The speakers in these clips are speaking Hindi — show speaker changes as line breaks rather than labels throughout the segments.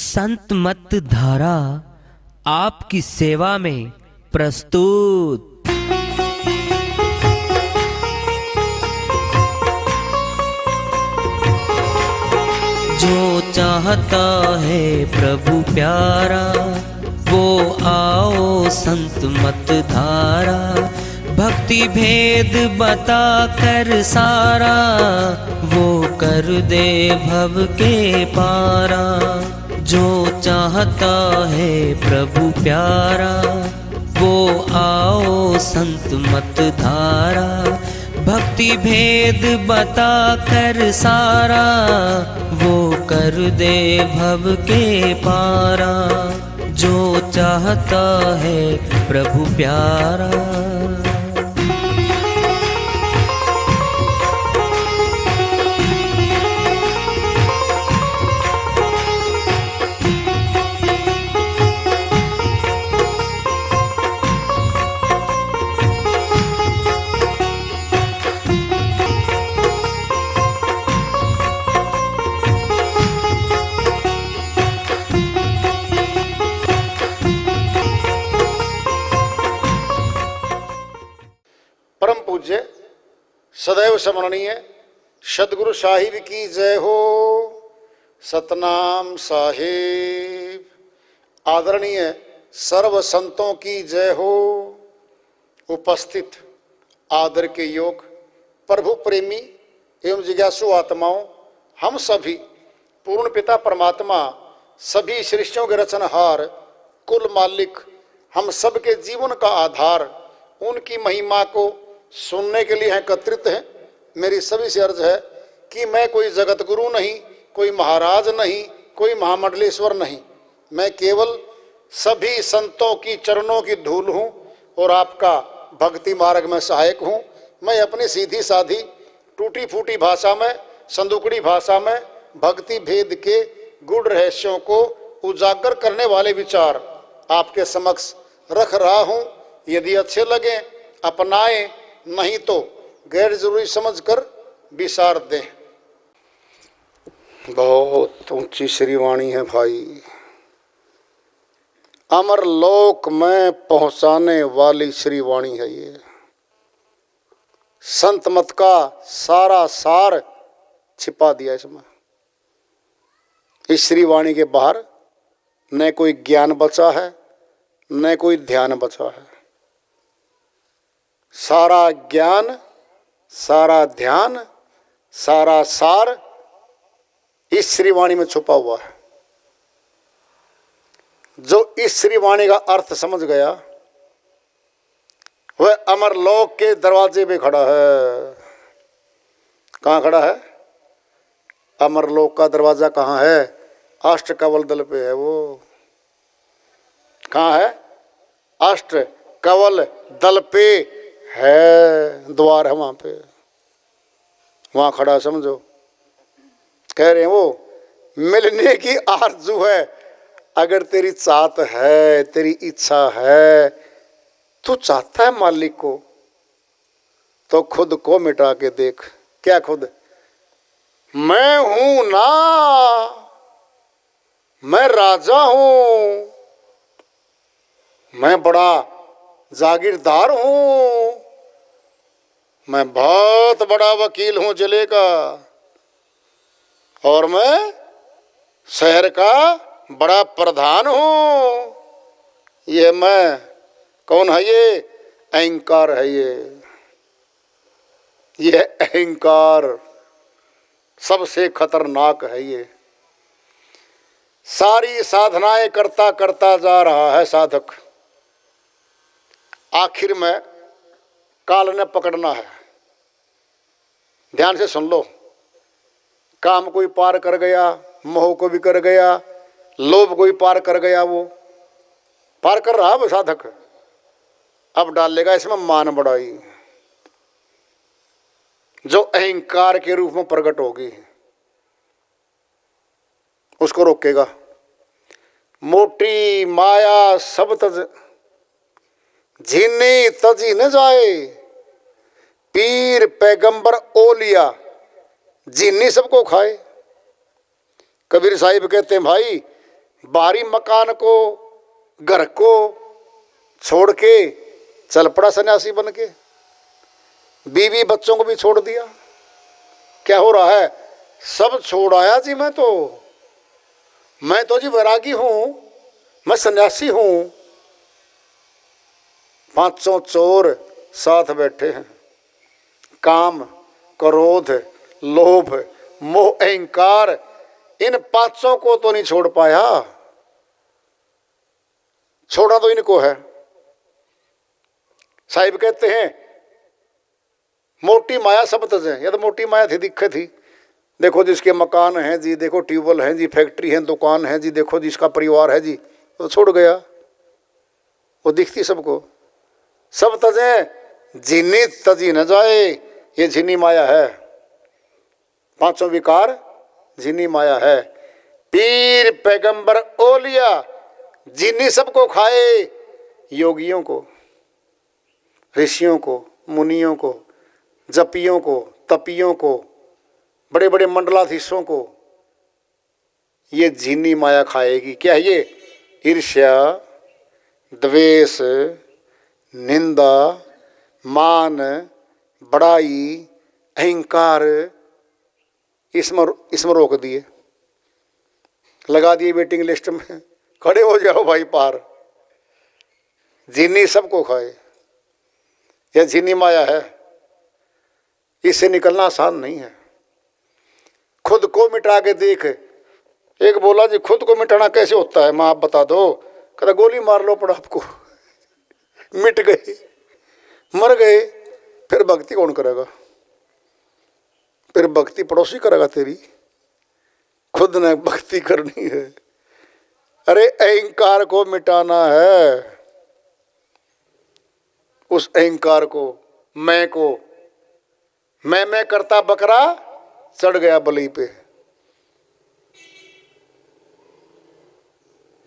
संत मत धारा आपकी सेवा में प्रस्तुत। जो चाहता है प्रभु प्यारा वो आओ संत मत धारा। भक्ति भेद बता कर सारा वो कर दे भव के पारा। जो चाहता है प्रभु प्यारा वो आओ संत मत धारा। भक्ति भेद बता कर सारा वो कर दे भव के पारा। जो चाहता है प्रभु प्यारा।
परम पूज्य सदैव स्मरणीय सदगुरु साहिब की जय हो। सतनाम साहिब। आदरणीय सर्व संतों की जय हो। उपस्थित आदर के योग प्रभु प्रेमी एवं जिज्ञासु आत्माओं, हम सभी पूर्ण पिता परमात्मा सभी सृष्टियों के रचनहार कुल मालिक हम सबके जीवन का आधार उनकी महिमा को सुनने के लिए एकत्रित हैं। मेरी सभी से अर्ज है कि मैं कोई जगत गुरु नहीं, कोई महाराज नहीं, कोई महामंडलेश्वर नहीं। मैं केवल सभी संतों की चरणों की धूल हूँ और आपका भक्ति मार्ग में सहायक हूँ। मैं अपनी सीधी साधी टूटी फूटी भाषा में, संदुकड़ी भाषा में भक्ति भेद के गूढ़ रहस्यों को उजागर करने वाले विचार आपके समक्ष रख रहा हूँ। यदि अच्छे लगे अपनाएं, नहीं तो गैर जरूरी समझकर विसार दें। बहुत ऊंची श्रीवाणी है भाई। अमर लोक में पहुंचाने वाली श्रीवाणी है ये। संत मत का सारा सार छिपा दिया इसमें। इस श्रीवाणी के बाहर न कोई ज्ञान बचा है न कोई ध्यान बचा है। सारा ज्ञान, सारा ध्यान, सारा सार इस श्रीवाणी में छुपा हुआ है। जो इस श्रीवाणी का अर्थ समझ गया वह अमरलोक के दरवाजे पे खड़ा है। कहाँ खड़ा है? अमरलोक का दरवाजा कहाँ है? अष्ट कवल दल पे है वो। कहाँ है? अष्ट कवल दल पे है, द्वार है वहां पे, वहां खड़ा समझो। कह रहे हैं वो मिलने की आरज़ू है। अगर तेरी चाहत है, तेरी इच्छा है, तू चाहता है मालिक को, तो खुद को मिटा के देख। क्या खुद? मैं हूं ना, मैं राजा हूं, मैं बड़ा जागीरदार हूं, मैं बहुत बड़ा वकील हूं जिले का, और मैं शहर का बड़ा प्रधान हूं। ये मैं कौन है? ये अहंकार है। ये अहंकार सबसे खतरनाक है। ये सारी साधनाएं करता करता जा रहा है साधक। आखिर में काल ने पकड़ना है। ध्यान से सुन लो। काम कोई पार कर गया, मोह को भी कर गया, लोभ कोई पार कर गया, वो पार कर रहा है वो साधक। अब डालेगा इसमें मान बढ़ाई, जो अहंकार के रूप में प्रकट होगी, उसको रोकेगा। मोटी माया सब तज झीनी तजी न जाए, पीर पैगंबर ओलिया झीनी सबको खाए। कबीर साहिब कहते हैं भाई बाहरी मकान को, घर को छोड़ के चल पड़ा सन्यासी बन के, बीवी बच्चों को भी छोड़ दिया। क्या हो रहा है? सब छोड़ आया जी। मैं तो जी वैरागी हूं, मैं सन्यासी हूं। 500 चोर साथ बैठे हैं। काम, क्रोध, लोभ, मोह, अहंकार, इन 500 को तो नहीं छोड़ पाया। छोड़ा तो इनको है। साहिब कहते हैं मोटी माया सब तजे। या तो मोटी माया थी, दिखे थी। देखो जिसके मकान हैं जी, देखो ट्यूबवेल हैं जी, फैक्ट्री है, दुकान है जी, देखो जिसका परिवार है जी, वो छोड़ गया। वो दिखती सबको। सब तजे जिन्नी तजी न जाए, ये झिन्नी माया है। 500 विकार झिन्नी माया है। पीर पैगंबर ओलिया जिन्नी सबको खाए, योगियों को, ऋषियों को, मुनियों को, जपियों को, तपियों को, बड़े बड़े मंडलाधीशों को ये झिन्नी माया खाएगी। क्या है ये? ईर्ष्या, द्वेष, निंदा, मान, बड़ाई, अहंकार, इसमें रोक दिए, लगा दिए वेटिंग लिस्ट में। खड़े हो जाओ भाई पार। झिन्नी सबको खाए, यह झिन्नी माया है। इससे निकलना आसान नहीं है। खुद को मिटा के देख। एक बोला जी खुद को मिटाना कैसे होता है? माँ आप बता दो। कहता गोली मार लो पड़ा आपको। मिट गए, मर गए। फिर भक्ति कौन करेगा? फिर भक्ति पड़ोसी करेगा तेरी। खुद ने भक्ति करनी है। अरे अहंकार को मिटाना है। उस अहंकार को, मैं को, मैं करता बकरा चढ़ गया बलि पे।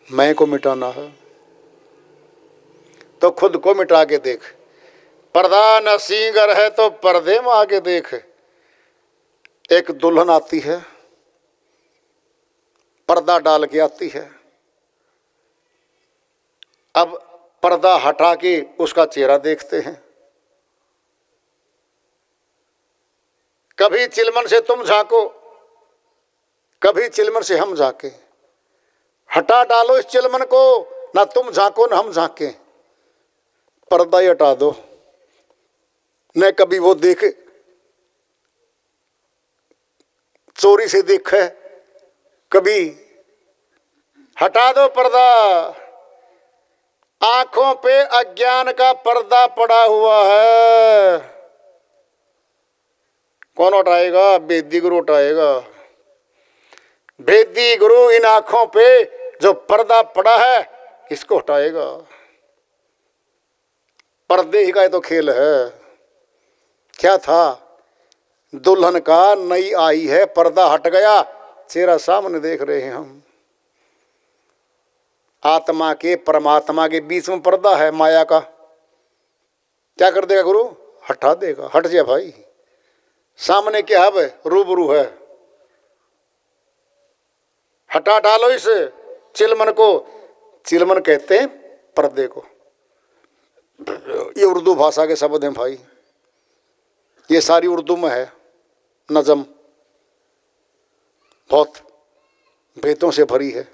मैं को मिटाना है तो खुद को मिटा के देख। पर्दा न सींगर है तो पर्दे में आके देख। एक दुल्हन आती है, पर्दा डाल के आती है। अब पर्दा हटा के उसका चेहरा देखते हैं। कभी चिलमन से तुम झांको, कभी चिलमन से हम झांके। हटा डालो इस चिलमन को, ना तुम झांको ना हम झांके। पर्दा ही हटा दो। न कभी वो देखे, चोरी से देखे, कभी हटा दो पर्दा। आंखों पे अज्ञान का पर्दा पड़ा हुआ है। कौन उठाएगा? वेदी गुरु उठाएगा। वेदी गुरु इन आंखों पे जो पर्दा पड़ा है इसको हटाएगा। पर्दे ही का तो खेल है। क्या था? दुल्हन का नई आई है, पर्दा हट गया, चेहरा सामने देख रहे हैं हम। आत्मा के परमात्मा के बीच में पर्दा है माया का। क्या कर देगा गुरु? हटा देगा। हट जा भाई। सामने क्या है? रूबरू है। हटा डालो इस चिलमन को। चिलमन कहते हैं पर्दे को। ये उर्दू भाषा के शब्द हैं भाई। ये सारी उर्दू में है। नज़म बहुत भेदों से भरी है।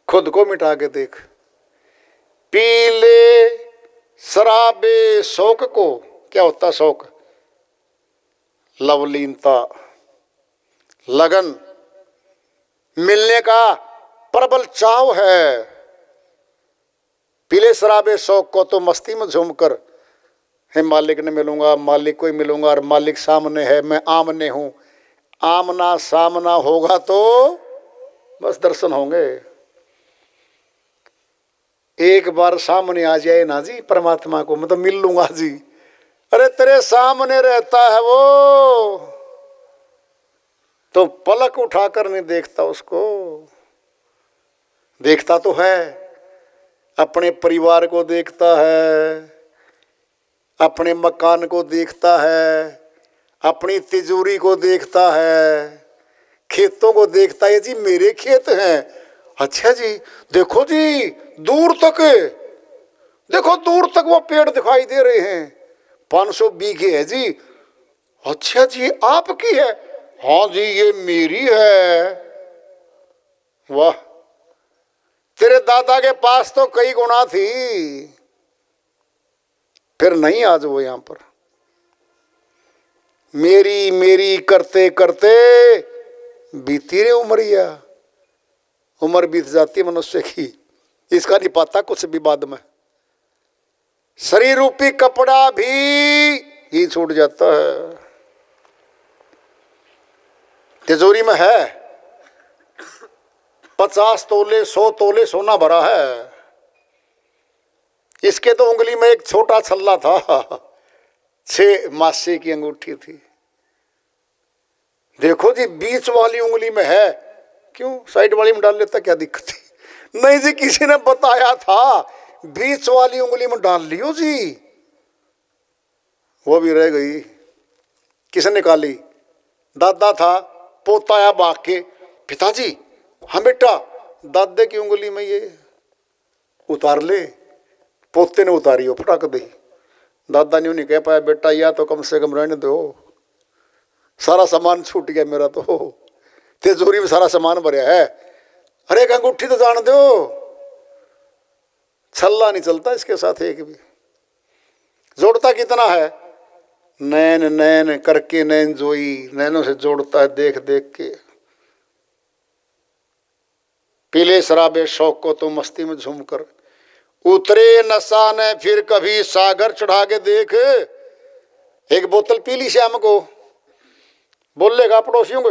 खुद को मिटा के देख। पीले शराबे शौक को। क्या होता शौक? लवलीनता, लगन, मिलने का प्रबल चाव है। पीले शराबे शौक को तो मस्ती में झूमकर है मालिक ने मिलूंगा, मालिक को ही मिलूंगा, और मालिक सामने है, मैं आमने हूं। आमना सामना होगा तो बस दर्शन होंगे। एक बार सामने आ जाए ना जी परमात्मा को, मैं तो मिल लूंगा जी। अरे तेरे सामने रहता है वो, तो पलक उठाकर नहीं देखता उसको। देखता तो है, अपने परिवार को देखता है, अपने मकान को देखता है, अपनी तिजोरी को देखता है, खेतों को देखता है, जी मेरे खेत हैं। अच्छा जी, देखो जी दूर तक, देखो दूर तक वो पेड़ दिखाई दे रहे हैं, 500 बीघे है जी। अच्छा जी, आपकी है? हाँ जी, ये मेरी है। वाह, तेरे दादा के पास तो कई गुना थी, फिर नहीं आज वो यहां पर। मेरी मेरी करते करते बीती रे उमरिया। उम्र बीत जाती है मनुष्य की, इसका नहीं पाता कुछ भी बाद में। शरीर रूपी कपड़ा भी ही छूट जाता है। तिजोरी में है 50 तोले 100 तोले सोना भरा है, इसके तो उंगली में एक छोटा छल्ला था, 6 मासे की अंगूठी थी। देखो जी बीच वाली उंगली में है, क्यों साइड वाली में डाल लेता, क्या दिक्कत थी? नहीं जी, किसी ने बताया था बीच वाली उंगली में डाल लियो जी। वो भी रह गई, किसने निकाली? दादा था, पोता आया भाग के, पिताजी हाँ बेटा, दादे की उंगली में ये उतार ले। पोते ने उतारी, वो फटाक दी। दादा ने नहीं कह पाया, बेटा या तो कम से कम रहने दो, सारा सामान छूट गया मेरा, तो तिजोरी में सारा सामान भरा है। अरे एक अंगूठी तो जान दो, छल्ला नहीं चलता इसके साथ एक भी। जोड़ता कितना है? नैन नैन करके नैन जोई, नैनों से जोड़ता है देख देख के। पीले शराबे शौक को तो मस्ती में झूमकर, उतरे नशा ने फिर कभी सागर चढ़ा के देख। एक बोतल पी ली शाम को, बोलेगा पड़ोसियों को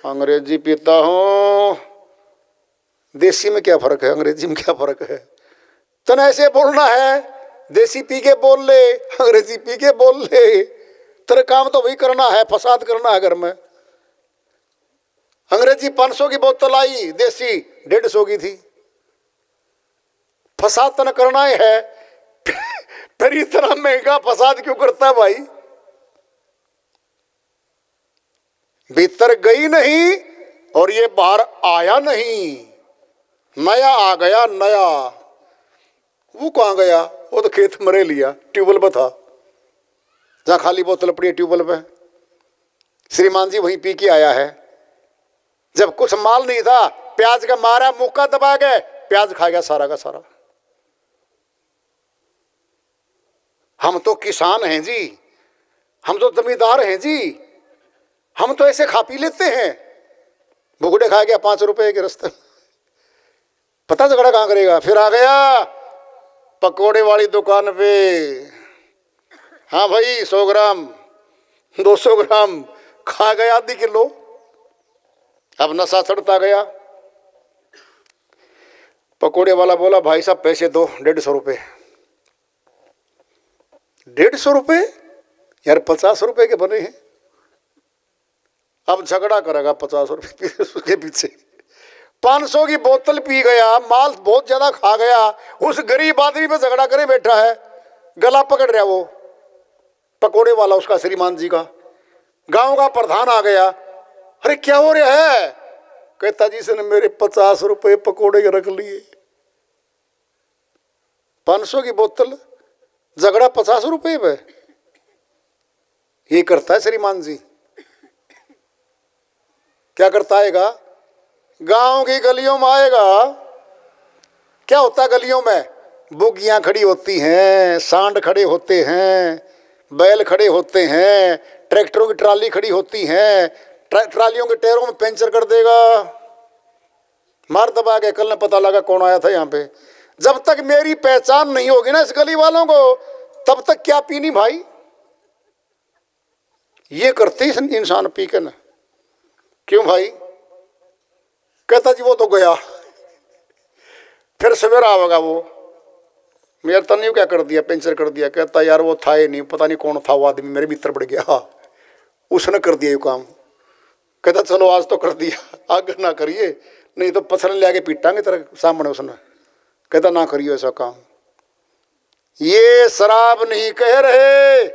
अंग्रेजी पीता हूं। देसी में क्या फर्क है, अंग्रेजी में क्या फर्क है? तने ऐसे बोलना है, देसी पी के बोल ले, अंग्रेजी पी के बोल ले, तेरे काम तो वही करना है, फसाद करना है घर में। अंग्रेजी 500 की बोतल आई, देसी 150 की थी। फसाद तने करना ही है, फिर इतना महंगा फसाद क्यों करता है भाई? भीतर गई नहीं और ये बाहर आया नहीं, नया आ गया नया। वो कहाँ गया? वो तो खेत में रह लिया, ट्यूबवेल पर था, जहाँ खाली बोतल पड़ी है ट्यूबवेल पे, श्रीमान जी वहीं पी के आया है। जब कुछ माल नहीं था, प्याज का मारा, मुक्का दबा गए, प्याज खा गया सारा का सारा। हम तो किसान हैं जी, हम तो जमींदार हैं जी, हम तो ऐसे खा पी लेते हैं। भुगड़े खा गया 5 रुपए के रास्ते, पता झगड़ा कहाँ करेगा। फिर आ गया पकोड़े वाली दुकान पे, हाँ भाई 100 ग्राम 200 ग्राम खा गया, आधी किलो। अब नशा चढ़ता गया। पकोड़े वाला बोला, भाई साहब पैसे दो, 150 रुपए। 150 रुपए यार, 50 रुपए के बने हैं। अब झगड़ा करेगा 50 रुपए के पीछे। 500 की बोतल पी गया, माल बहुत ज्यादा खा गया, उस गरीब आदमी पे झगड़ा करे बैठा है, गला पकड़ रहा वो पकोड़े वाला, उसका श्रीमान जी का। गांव का प्रधान आ गया, अरे क्या हो रहा है? कहता जी से मेरे 50 रुपए पकोड़े रख लिए। 500 की बोतल, झगड़ा 50 रुपए पे। ये करता है श्रीमान जी। क्या करता आएगा? गांव की गलियों में आएगा। क्या होता है गलियों में? बुगियां खड़ी होती हैं, सांड खड़े होते हैं, बैल खड़े होते हैं, ट्रैक्टरों की ट्राली खड़ी होती हैं, ट्रालियों के टायरों में पंचर कर देगा, मार दबा के। कल ने पता लगा कौन आया था यहाँ पे। जब तक मेरी पहचान नहीं होगी ना इस गली वालों को, तब तक क्या पीनी भाई? ये करते ही इंसान पी के ना। क्यों भाई? कहता जी वो तो गया, फिर सवेरा आवेगा वो, मेरा तन्यू क्या कर दिया, पंचर कर दिया। कहता यार वो था ही नहीं, पता नहीं कौन था वो आदमी, मेरे भीतर बढ़ गया, उसने कर दिया ये काम। कहता चलो आज तो कर दिया, आगे ना करिए, नहीं तो पत्थर ले आके पीटांगे तेरे सामने। उसने कहता ना करियो ऐसा काम। ये शराब नहीं कह रहे,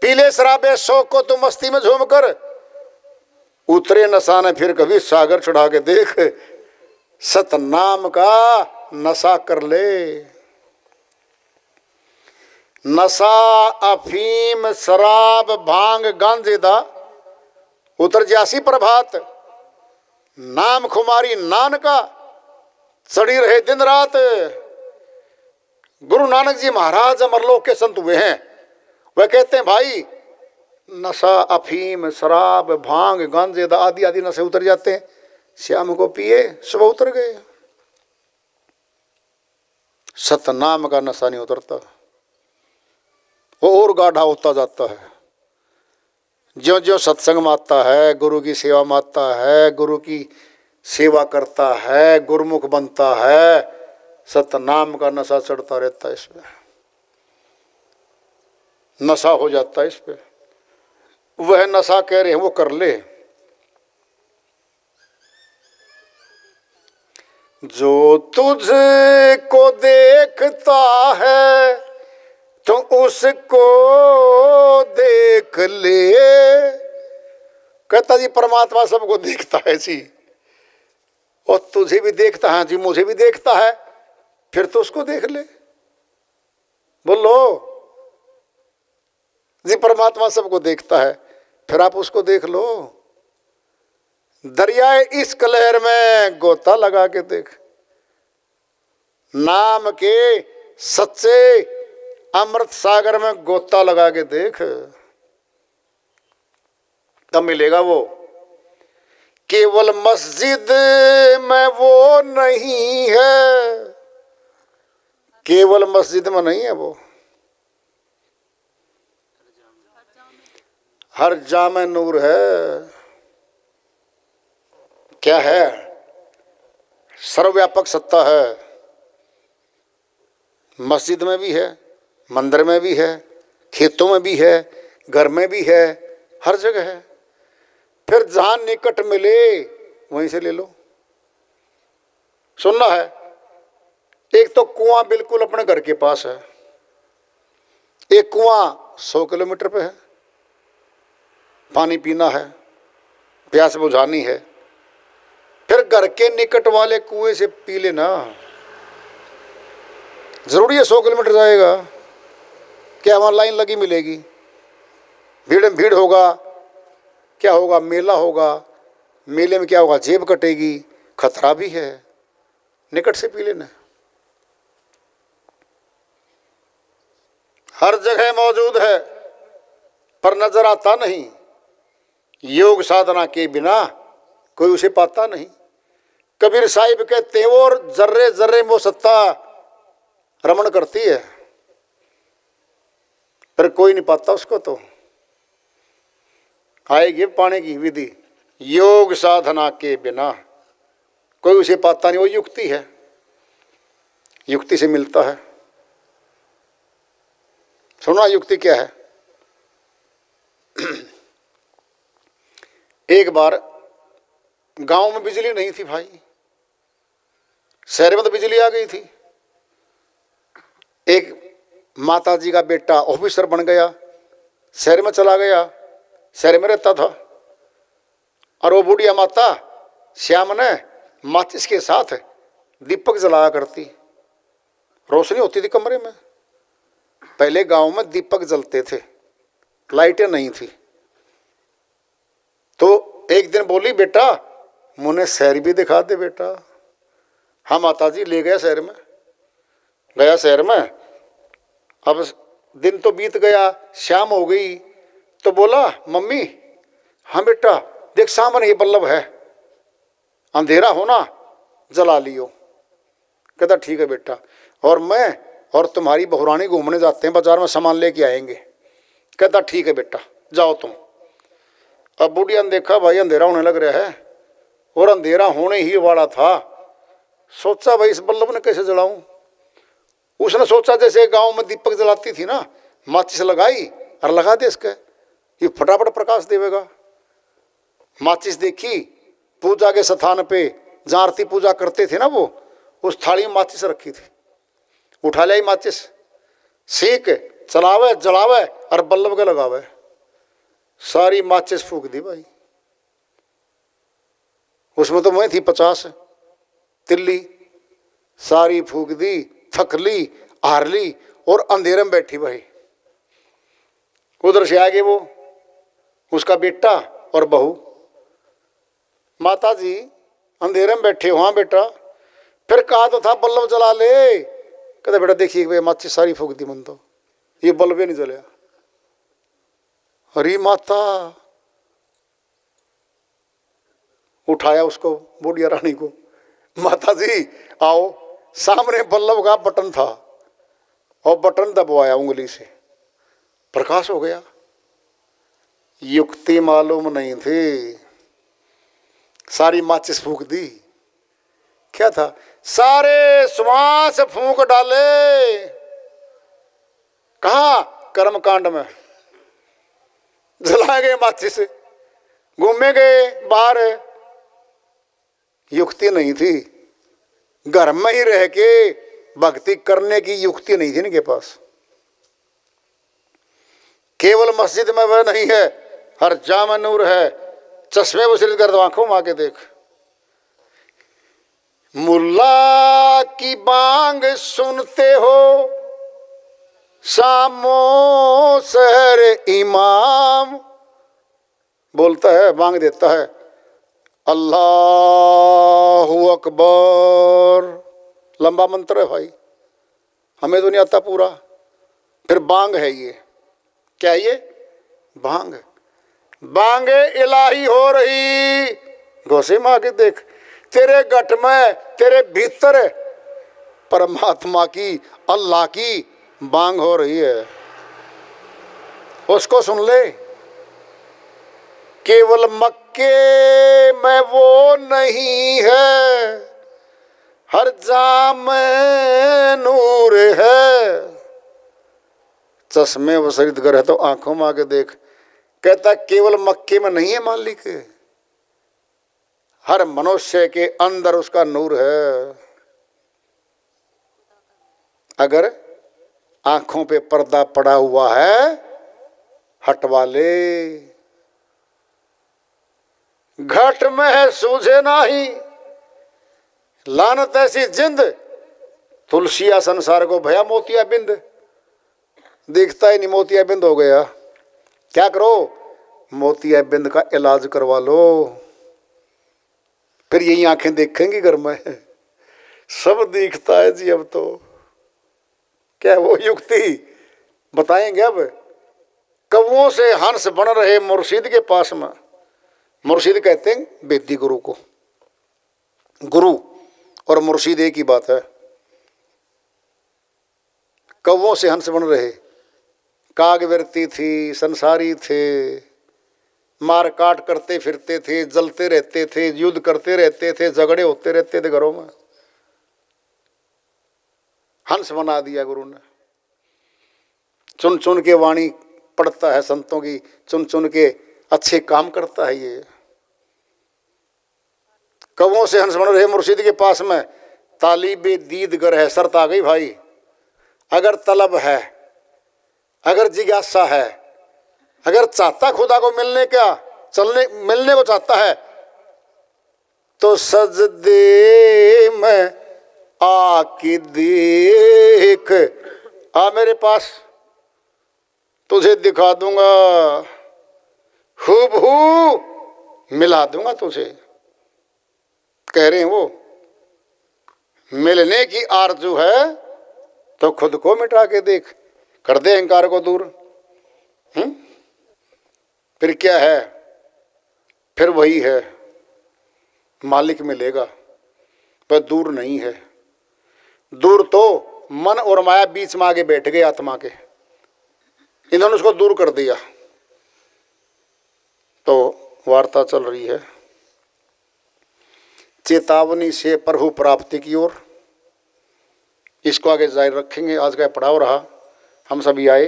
पीले शराबे शौक को तो मस्ती में झूम कर। उतरे नशा ने फिर कभी सागर चढ़ा के देख, सतनाम का नशा कर ले। नशा अफीम शराब भांग गांजे दा उतर जासी प्रभात, नाम खुमारी नान का चढ़ी रहे दिन रात। गुरु नानक जी महाराज अमरलोक के संत हुए हैं, वह कहते हैं भाई नशा अफीम शराब भांग गांजे दा आदि आदि नशे उतर जाते हैं, शाम को पिए सुबह उतर गए। सतनाम का नशा नहीं उतरता, वो और गाढ़ा होता जाता है। ज्यों ज्यों सत्संग में आता है, गुरु की सेवा में आता है, गुरु की सेवा करता है, गुरुमुख बनता है, सतनाम का नशा चढ़ता रहता है। इसमें नशा हो जाता है। इस पे वह नशा कह रहे हैं वो कर ले। जो तुझको देखता है तो उसको देख ले। कहता जी परमात्मा सबको देखता है जी, और तुझे भी देखता है जी, मुझे भी देखता है, फिर तो उसको देख ले। बोलो जी परमात्मा सबको देखता है, फिर आप उसको देख लो। दरियाए इस लहर में गोता लगा के देख, नाम के सच्चे अमृत सागर में गोता लगा के देख, तब मिलेगा वो। केवल मस्जिद में वो नहीं है, केवल मस्जिद में नहीं है वो, हर जा में नूर है। क्या है? सर्वव्यापक सत्ता है। मस्जिद में भी है, मंदिर में भी है, खेतों में भी है, घर में भी है, हर जगह है। फिर जहां निकट मिले वहीं से ले लो। सुनना है, एक तो कुआं बिल्कुल अपने घर के पास है, एक कुआं 100 किलोमीटर पे है, पानी पीना है, प्यास बुझानी है, फिर घर के निकट वाले कुएं से पी लेना। जरूरी है 100 किलोमीटर जाएगा? क्या वहां लाइन लगी मिलेगी? भीड़ में भीड़ होगा, क्या होगा? मेला होगा, मेले में क्या होगा? जेब कटेगी, खतरा भी है। निकट से पी लेना। हर जगह मौजूद है पर नजर आता नहीं। योग साधना के बिना कोई उसे पाता नहीं। कबीर साहिब कहते हैं और जर्रे जर्रे में वो सत्ता रमण करती है, पर कोई नहीं पाता उसको। तो आएगी पाने की विधि, योग साधना के बिना कोई उसे पाता नहीं। वो युक्ति है, युक्ति से मिलता है। सुना युक्ति क्या है? एक बार गांव में बिजली नहीं थी भाई, शहर में तो बिजली आ गई थी। एक माता जी का बेटा ऑफिसर बन गया, शहर में चला गया, शहर में रहता था। और वो बुढ़िया माता श्याम ने माचिस के साथ दीपक जलाया करती, रोशनी होती थी कमरे में। पहले गांव में दीपक जलते थे, लाइटें नहीं थी। तो एक दिन बोली, बेटा मुझे शहर भी दिखा दे बेटा। हाँ माता जी, ले गया शहर में। गया शहर में, अब दिन तो बीत गया, शाम हो गई। तो बोला, मम्मी हाँ बेटा देख सामने ये बल्लभ है, अंधेरा होना जला लियो। कहता ठीक है बेटा। और मैं और तुम्हारी बहुरानी घूमने जाते हैं, बाजार में सामान लेके आएंगे। कहता ठीक है बेटा, जाओ तुम। अब बुढ़िया ने देखा भाई अंधेरा होने लग रहा है, और अंधेरा होने ही वाला था। सोचा भाई इस बल्लभ ने कैसे जलाऊं। उसने सोचा जैसे गांव में दीपक जलाती थी ना, माचिस लगाई और लगा दे इसके, ये फटाफट प्रकाश देवेगा। माचिस देखी, पूजा के स्थान पे जहाँ आरती पूजा करते थे ना, वो उस थाली में माचिस रखी थी। उठा लाई माचिस, सीख चलावे जलावे और बल्लभ के लगावे। सारी माचिस फूक दी भाई। उसमें तो मैं थी 50 तिल्ली, सारी फूक दी, थक ली, हार ली और अंधेरे में बैठी भाई। उधर से आगे वो उसका बेटा और बहू। माता जी अंधेरे में बैठे वहां बेटा, फिर कहा तो था बल्लभ जला ले। कहते बेटा देखिए माचिस सारी फूक दी मन तो, ये बल्ब ही नहीं जलाया। अरे माता, उठाया उसको बुढ़िया रानी को, माता जी आओ। सामने बल्लभ का बटन था और बटन दबवाया उंगली से, प्रकाश हो गया। युक्ति मालूम नहीं थी, सारी माचिस फूक दी। क्या था? सारे श्वास फूंक डाले। कहा? कर्म कांड में जला गए माचिस, घूमे गए बाहर। युक्ति नहीं थी, घर में ही रह के भक्ति करने की युक्ति नहीं थी इनके पास। केवल मस्जिद में वह नहीं है, हर जा में नूर है। चश्मे बसरित कर दो, आंखों में आके देख। मुल्ला की बांग सुनते हो, शामो शहर इमाम बोलता है, बांग देता है, अल्लाहु अकबर। लंबा मंत्र है भाई, हमें तो नहीं आता पूरा। फिर बांग है ये, क्या है ये? बांग। बांगे इलाही हो रही। घोषे में आके देख, तेरे गट में, तेरे भीतर परमात्मा की, अल्लाह की बांग हो रही है। उसको सुन ले। केवल मक्के में वो नहीं है, हर जाम में नूर है। चश्मे वसरित कर है तो आंखों में आके देख। कहता केवल मक्के में नहीं है मालिक, हर मनुष्य के अंदर उसका नूर है। अगर आंखों पे पर्दा पड़ा हुआ है, हटवा ले। घट में है सूझे नाही, लानत ऐसी जिंद। तुलसिया संसार को भया मोतिया बिंद। देखता ही नहीं, मोतिया बिंद हो गया। क्या करो? मोतिया बिंद का इलाज करवा लो, फिर यही आंखें देखेंगी घर में। सब दिखता है जी अब तो। क्या वो युक्ति बताएंगे अब? कौओं से हंस बन रहे मुर्शिद के पास में। मुर्शिद कहते हैं वेदी गुरु को। गुरु और मुर्शिद एक ही बात है। कौओं से हंस बन रहे, कागवर्ती थी, संसारी थे, मार काट करते फिरते थे, जलते रहते थे, युद्ध करते रहते थे, झगड़े होते रहते थे घरों में। हंस बना दिया गुरु ने। चुन चुन के वाणी पढ़ता है संतों की, चुन चुन के अच्छे काम करता है ये। कौओं से हंस बन रहे मुर्शिद के पास में, तालीबे दीदगर है। शर्त आ गई भाई, अगर तलब है, अगर जिज्ञासा है, अगर चाहता खुदा को मिलने का, मिलने को चाहता है, तो सजदे में आके देख। आ मेरे पास, तुझे दिखा दूंगा, हूबहू मिला दूंगा तुझे। कह रहे हैं वो, मिलने की आरज़ू है तो खुद को मिटा के देख, कर दे अहंकार को दूर। फिर क्या है? फिर वही है, मालिक मिलेगा, पर दूर नहीं है। दूर तो मन और माया बीच में आगे बैठ गए आत्मा के, इन्होंने उसको दूर कर दिया। तो वार्ता चल रही है चेतावनी से प्रभु प्राप्ति की ओर। इसको आगे जारी रखेंगे। आज का पड़ाव रहा, हम सभी आए।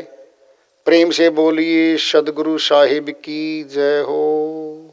प्रेम से बोलिए सदगुरु साहिब की जय हो।